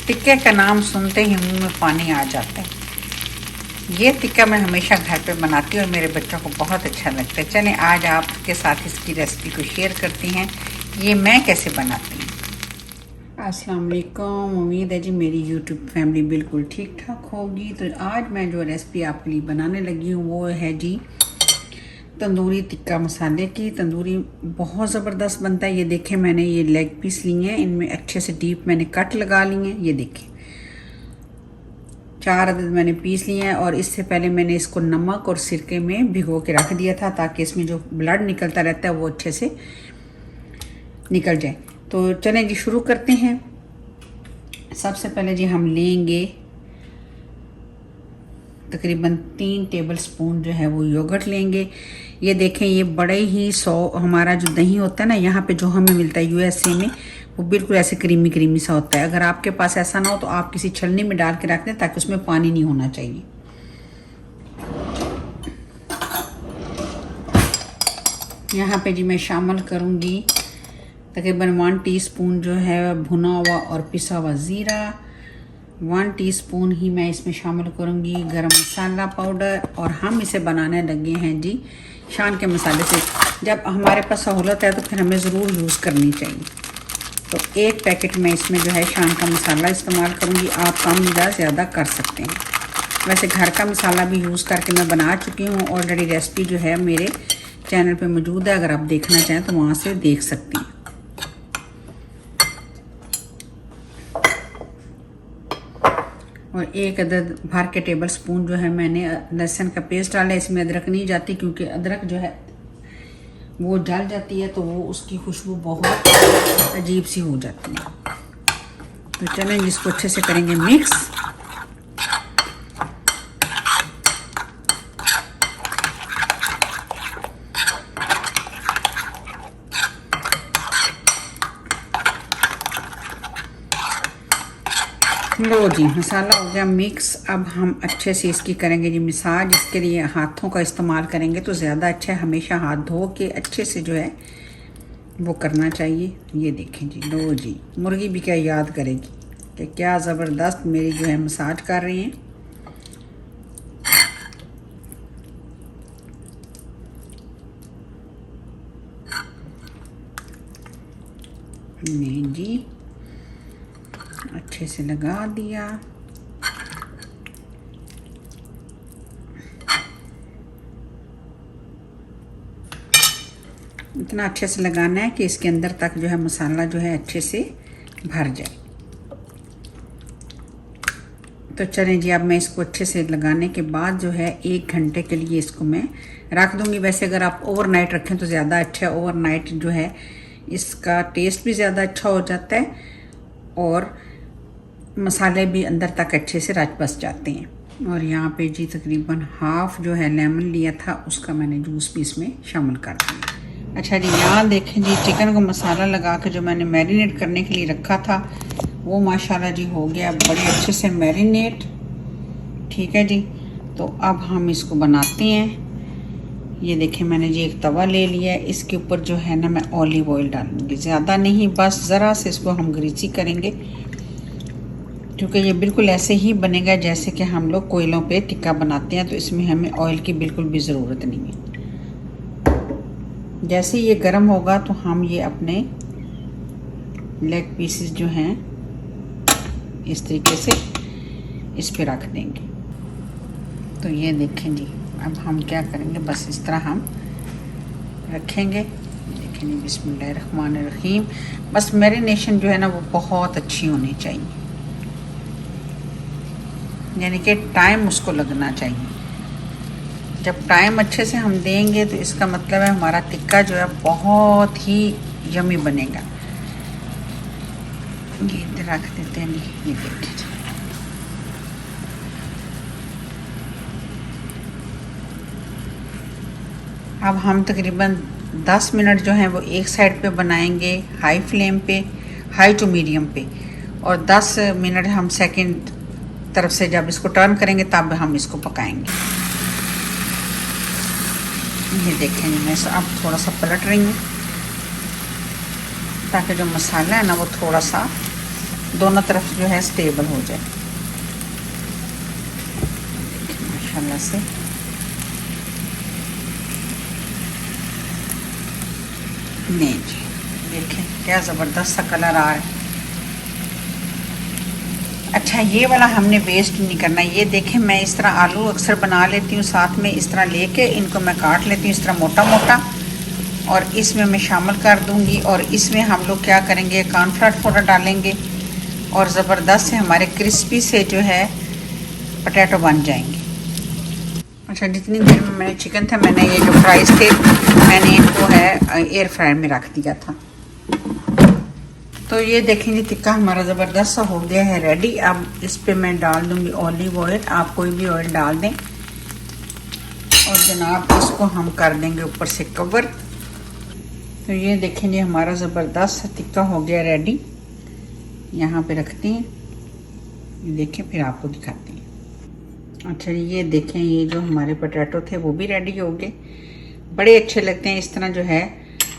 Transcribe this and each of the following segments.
टिक्के का नाम सुनते ही मुंह में पानी आ जाता है। ये टिक्का मैं हमेशा घर पे बनाती हूँ और मेरे बच्चों को बहुत अच्छा लगता है। चलें आज आपके साथ इसकी रेसिपी को शेयर करती हैं, ये मैं कैसे बनाती हूँ। अस्सलाम वालेकुम, उम्मीद है जी मेरी यूट्यूब फैमिली बिल्कुल ठीक ठाक होगी। तो आज मैं जो रेसिपी आपके लिए बनाने लगी हूँ वो है जी तंदूरी टिक्का मसाले की। तंदूरी बहुत ज़बरदस्त बनता है। ये देखें, मैंने ये लेग पीस लिए हैं, इनमें अच्छे से डीप मैंने कट लगा लिए हैं। ये देखें 4 अदद मैंने पीस लिए हैं और इससे पहले मैंने इसको नमक और सिरके में भिगो के रख दिया था ताकि इसमें जो ब्लड निकलता रहता है वो अच्छे से निकल जाए। तो चलें जी शुरू करते हैं। सबसे पहले जी हम लेंगे तकरीबन 3 टेबल स्पून जो है वो योगर्ट लेंगे। ये देखें, ये बड़े ही हमारा जो दही होता है ना, यहाँ पे जो हमें मिलता है यूएसए में, वो बिल्कुल ऐसे क्रीमी क्रीमी सा होता है। अगर आपके पास ऐसा ना हो तो आप किसी छलनी में डाल के रख दें ताकि उसमें पानी नहीं होना चाहिए। यहाँ पे जी मैं शामिल करूँगी तकरीबन 1 टीस्पून जो है भुना हुआ और पिसा हुआ ज़ीरा। 1 टीस्पून ही मैं इसमें शामिल करूँगी गरम मसाला पाउडर। और हम इसे बनाने लगे हैं जी शान के मसाले से। जब हमारे पास सहूलत है तो फिर हमें ज़रूर यूज़ करनी चाहिए। तो 1 पैकेट में इसमें जो है शान का मसाला इस्तेमाल करूँगी। आप कम या ज़्यादा कर सकते हैं। वैसे घर का मसाला भी यूज़ करके मैं बना चुकी हूँ। ऑलरेडी रेसिपी जो है मेरे चैनल पे मौजूद है, अगर आप देखना चाहें तो वहाँ से देख सकती हैं। और 1 अदद भर के टेबल स्पून जो है मैंने लहसुन का पेस्ट डाला है। इसमें अदरक नहीं जाती क्योंकि अदरक जो है वो जल जाती है तो वो उसकी खुशबू बहुत अजीब सी हो जाती है। तो चलें इसको अच्छे से करेंगे मिक्स। लो जी, मसाला हो गया मिक्स। अब हम अच्छे से इसकी करेंगे जी मसाज। इसके लिए हाथों का इस्तेमाल करेंगे तो ज़्यादा अच्छा है। हमेशा हाथ धो के अच्छे से जो है वो करना चाहिए। ये देखें जी, लो जी, मुर्गी भी क्या याद करेगी कि क्या ज़बरदस्त मेरी जो है मसाज कर रही हैं। नहीं जी, अच्छे से लगा दिया। इतना अच्छे से लगाना है कि इसके अंदर तक जो है मसाला जो है अच्छे से भर जाए। तो चलें जी, अब मैं इसको अच्छे से लगाने के बाद जो है 1 घंटे के लिए इसको मैं रख दूंगी। वैसे अगर आप ओवरनाइट रखें तो ज़्यादा अच्छा है। ओवरनाइट जो है इसका टेस्ट भी ज़्यादा अच्छा हो जाता है और मसाले भी अंदर तक अच्छे से रच बस जाते हैं। और यहाँ पे जी तकरीबन हाफ जो है लेमन लिया था, उसका मैंने जूस भी इसमें शामिल कर दिया। अच्छा जी, यहाँ देखें जी, चिकन को मसाला लगा के जो मैंने मैरिनेट करने के लिए रखा था वो माशाल्लाह जी हो गया बड़े अच्छे से मैरिनेट। ठीक है जी, तो अब हम इसको बनाते हैं। ये देखें, मैंने जी एक तवा ले लिया है। इसके ऊपर जो है ना मैं ऑलिव ऑयल डालूँगी, ज़्यादा नहीं, बस ज़रा से इसको हम ग्रीसी करेंगे क्योंकि ये बिल्कुल ऐसे ही बनेगा जैसे कि हम लोग कोयलों पे टिक्का बनाते हैं। तो इसमें हमें ऑयल की बिल्कुल भी ज़रूरत नहीं है। जैसे ये गर्म होगा तो हम ये अपने लेग पीसेस जो हैं इस तरीके से इस पे रख देंगे। तो ये देखें जी, अब हम क्या करेंगे, बस इस तरह हम रखेंगे। देखें जी, बिस्मिल्लाहिर्रहमानिर्रहीम। बस मैरिनेशन जो है ना वो बहुत अच्छी होनी चाहिए, यानी कि टाइम उसको लगना चाहिए। जब टाइम अच्छे से हम देंगे तो इसका मतलब है हमारा टिक्का जो है बहुत ही यमी बनेगा। ये इधर रख देते हैं। ये देखिए, अब हम तकरीबन 10 मिनट जो है वो एक साइड पे बनाएंगे हाई फ्लेम पे, हाई टू मीडियम पे, और 10 मिनट हम सेकंड तरफ से जब इसको टर्न करेंगे तब हम इसको पकाएंगे। ये देखेंगे, मैं अब थोड़ा सा पलट रही हूँ ताकि जो मसाला है ना वो थोड़ा सा दोनों तरफ जो है स्टेबल हो जाए माशाल्लाह से। नहीं जी, देखें क्या ज़बरदस्त सा कलर आ रहा है। अच्छा, ये वाला हमने वेस्ट नहीं करना। ये देखें, मैं इस तरह आलू अक्सर बना लेती हूँ, साथ में इस तरह लेके इनको मैं काट लेती हूँ इस तरह मोटा मोटा, और इसमें मैं शामिल कर दूँगी। और इसमें हम लोग क्या करेंगे, कॉर्नफ्लोर पाउडर डालेंगे और ज़बरदस्त से हमारे क्रिस्पी से जो है पोटैटो बन जाएंगे। अच्छा, जितनी देर में मैंने चिकन था, मैंने ये जो फ्राइज़ थे मैंने इनको है एयर फ्रायर में रख दिया था। तो ये देखेंगे टिक्का हमारा ज़बरदस्त सा हो गया है रेडी। अब इस पे मैं डाल दूँगी ऑलिव ऑयल, आप कोई भी ऑयल डाल दें, और जनाब इसको हम कर देंगे ऊपर से कवर। तो ये देखेंगे हमारा ज़बरदस्त सा टिक्का हो गया रेडी। यहाँ पे रखते हैं, देखें फिर आपको दिखाते हैं। अच्छा, ये देखें, ये जो हमारे पोटैटो थे वो भी रेडी हो गए। बड़े अच्छे लगते हैं इस तरह जो है।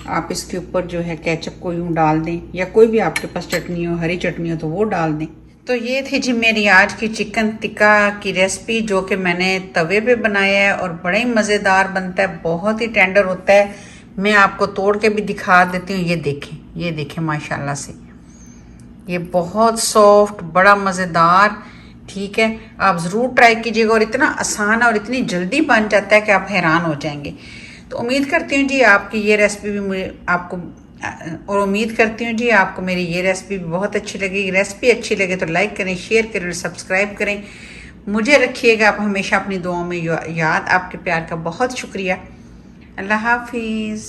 आप इसके ऊपर जो है केचप को यूँ डाल दें, या कोई भी आपके पास चटनी हो, हरी चटनी हो तो वो डाल दें। तो ये थी जी मेरी आज की चिकन टिक्का की रेसिपी, जो कि मैंने तवे पे बनाया है और बड़ा ही मज़ेदार बनता है, बहुत ही टेंडर होता है। मैं आपको तोड़ के भी दिखा देती हूँ। ये देखें माशाल्लाह से, ये बहुत सॉफ्ट, बड़ा मज़ेदार। ठीक है, आप ज़रूर ट्राई कीजिएगा, और इतना आसान और इतनी जल्दी बन जाता है कि आप हैरान हो जाएंगे। तो उम्मीद करती हूँ जी आपकी ये रेसिपी भी मुझे उम्मीद करती हूँ जी आपको मेरी ये रेसिपी भी बहुत अच्छी लगेगी। रेसिपी अच्छी लगे तो लाइक करें, शेयर करें और सब्सक्राइब करें। मुझे रखिएगा आप हमेशा अपनी दुआओं में याद। आपके प्यार का बहुत शुक्रिया। अल्लाह हाफिज़।